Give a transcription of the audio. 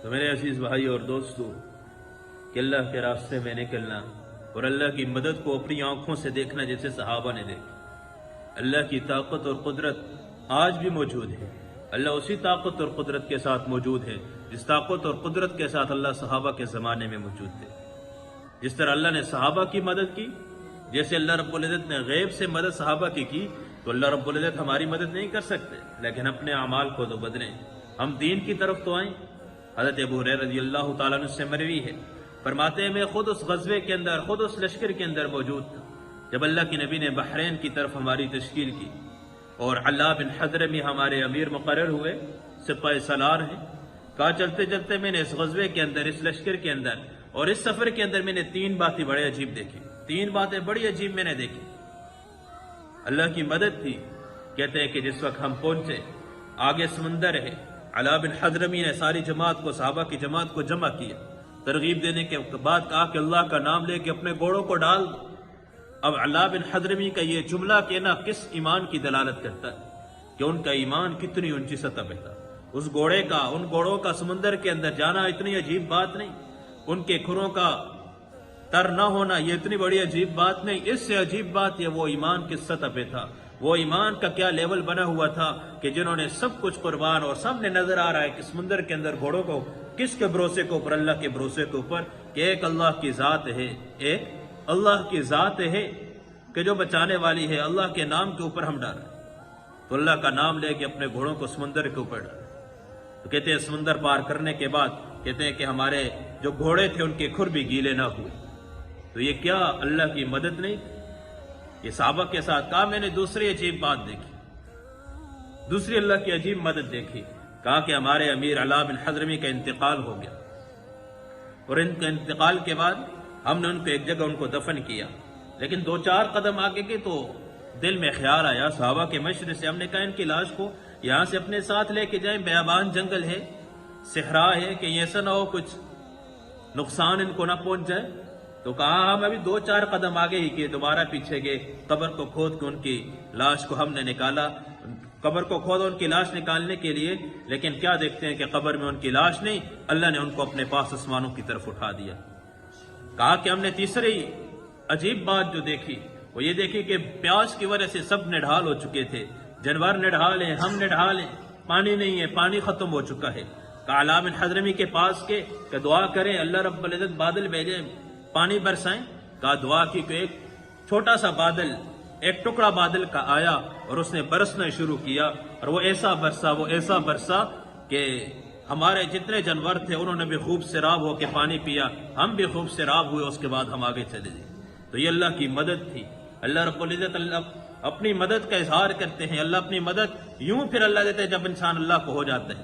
تو میرے عزیز بھائی اور دوستو، کہ اللہ کے راستے میں نکلنا اور اللہ کی مدد کو اپنی آنکھوں سے دیکھنا جیسے صحابہ نے دیکھا۔ اللہ کی طاقت اور قدرت آج بھی موجود ہے۔ اللہ اسی طاقت اور قدرت کے ساتھ موجود ہے جس طاقت اور قدرت کے ساتھ اللہ صحابہ کے زمانے میں موجود تھے۔ جس طرح اللہ نے صحابہ کی مدد کی، جیسے اللہ رب العزت نے غیب سے مدد صحابہ کی تو اللہ رب العزت ہماری مدد نہیں کر سکتے، لیکن اپنے اعمال کو تو بدلیں، ہم دین کی طرف تو آئیں۔ حضرت ابو ہریرہ رضی اللہ تعالیٰ عنہ سے مروی ہے، فرماتے ہیں میں خود اس غزوے کے اندر، خود اس لشکر کے اندر موجود تھا جب اللہ کے نبی نے بحرین کی طرف ہماری تشکیل کی اور علاء بن حضرمی ہمارے امیر مقرر ہوئے، سپاہ سالار ہیں۔ کہا چلتے چلتے میں نے اس غزوے کے اندر، اس لشکر کے اندر اور اس سفر کے اندر میں نے 3 باتیں بڑے عجیب دیکھی، 3 باتیں بڑی عجیب میں نے دیکھی۔ اللہ کی مدد تھی۔ کہتے ہیں کہ جس وقت ہم پہنچے، آگے سمندر ہے، علاء بن حضرمی نے ساری جماعت کو، صحابہ کی جماعت کو جمع کیا، ترغیب دینے کے بعد کہا کہ اللہ کا نام لے کے اپنے گھوڑوں کو ڈال دو۔ اب علاء بن حضرمی کا یہ جملہ کہنا کس ایمان کی دلالت کرتا ہے کہ ان کا ایمان کتنی اونچی سطح پہ تھا۔ اس گھوڑے کا، ان گھوڑوں کا سمندر کے اندر جانا اتنی عجیب بات نہیں، ان کے کھروں کا تر نہ ہونا یہ اتنی بڑی عجیب بات نہیں، اس سے عجیب بات یہ وہ ایمان کس سطح پہ تھا، وہ ایمان کا کیا لیول بنا ہوا تھا کہ جنہوں نے سب کچھ قربان، اور سامنے نظر آ رہا ہے کہ سمندر کے اندر گھوڑوں کو کس کے بھروسے کے اوپر، اللہ کے بھروسے کے اوپر کہ ایک اللہ کی ذات ہے، ایک اللہ کی ذات ہے کہ جو بچانے والی ہے، اللہ کے نام کے اوپر ہم ڈال رہے ہیں۔ تو اللہ کا نام لے کے اپنے گھوڑوں کو سمندر کے اوپر ڈالے۔ تو کہتے ہیں سمندر پار کرنے کے بعد کہتے ہیں کہ ہمارے جو گھوڑے تھے ان کے کھر بھی گیلے نہ ہوئے۔ تو یہ کیا اللہ کی مدد نہیں؟ یہ صحابہ کے ساتھ کہا میں نے دوسری عجیب بات دیکھی، دوسری اللہ کی عجیب مدد دیکھی۔ کہا کہ ہمارے امیر علاء بن حضرمی کا انتقال ہو گیا، اور ان کے انتقال کے بعد ہم نے ان کو ایک جگہ ان کو دفن کیا، لیکن 2-4 قدم آگے گئے تو دل میں خیال آیا صحابہ کے مشورے سے، ہم نے کہا ان کی لاش کو یہاں سے اپنے ساتھ لے کے جائیں، بیابان جنگل ہے، صحرا ہے، کہ ایسا نہ ہو کچھ نقصان ان کو نہ پہنچ جائے۔ تو کہا ہم ابھی 2-4 قدم آگے ہی کیے، دوبارہ پیچھے گئے، قبر کو کھود کے ان کی لاش کو ہم نے نکالا، قبر کو کھودا ان کی لاش نکالنے کے لیے، لیکن کیا دیکھتے ہیں کہ قبر میں ان کی لاش نہیں، اللہ نے ان کو اپنے پاس آسمانوں کی طرف اٹھا دیا۔ کہا کہ ہم نے تیسری عجیب بات جو دیکھی وہ یہ دیکھی کہ پیاس کی وجہ سے سب نڈھال ہو چکے تھے، جانور نڈھال ہیں، ہم نڈھال ہیں، پانی نہیں ہے، پانی ختم ہو چکا ہے۔ کہا علاء بن حضرمی کے پاس کے کہ دعا کریں اللہ رب العزت بادل بھیجیں، پانی برسائیں۔ کہا دعا کی کہ ایک چھوٹا سا بادل، ایک ٹکڑا بادل کا آیا اور اس نے برسنا شروع کیا، اور وہ ایسا برسا کہ ہمارے جتنے جانور تھے انہوں نے بھی خوب سیراب ہو کے پانی پیا، ہم بھی خوب سیراب ہوئے، اس کے بعد ہم آگے چلے گئے۔ تو یہ اللہ کی مدد تھی۔ اللہ رب العزت اپنی مدد کا اظہار کرتے ہیں، اللہ اپنی مدد یوں پھر اللہ دیتے ہیں جب انسان اللہ کو ہو جاتا ہے۔